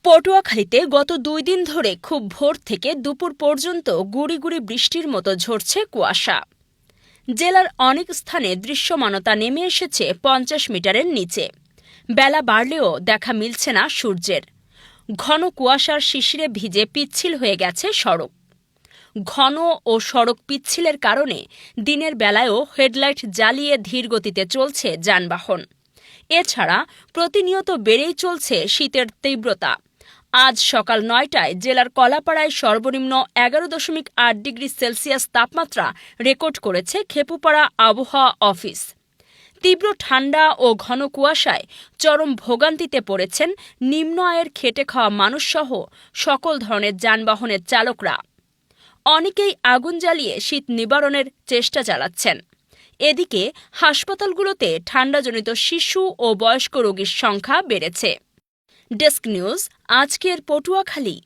পটুয়াখালীতে গত ২ দিন ধরে খুব ভোর থেকে দুপুর পর্যন্ত গুঁড়ি গুঁড়ি বৃষ্টির মতো ঝরছে কুয়াশা। জেলার অনেক স্থানে দৃশ্যমানতা নেমে এসেছে ৫০ মিটারের নিচে। বেলা বাড়লেও দেখা মিলছে না সূর্যের। ঘন কুয়াশার শিশিরে ভিজে পিচ্ছিল হয়ে গেছে সড়ক। ঘন ও সড়ক পিচ্ছিলের কারণে দিনের বেলায়ও হেডলাইট জ্বালিয়ে ধীর গতিতে চলছে যানবাহন। এছাড়া প্রতিনিয়ত বেড়েই চলছে শীতের তীব্রতা। আজ সকাল ৯টায় জেলার কলাপাড়ায় সর্বনিম্ন ১১.৮ ডিগ্রি সেলসিয়াস তাপমাত্রা রেকর্ড করেছে খেপুপাড়া আবহাওয়া অফিস। তীব্র ঠান্ডা ও ঘন কুয়াশায় চরম ভোগান্তিতে পড়েছেন নিম্ন আয়ের খেটে খাওয়া মানুষসহ সকল ধরনের যানবাহনের চালকরা। অনেকেই আগুন জ্বালিয়ে শীত নিবারণের চেষ্টা চালাচ্ছেন। এদিকে হাসপাতালগুলোতে ঠান্ডাজনিত শিশু ও বয়স্ক রোগীর সংখ্যা বেড়েছে। ডেস্ক নিউজ, আজকের পটুয়াখালী।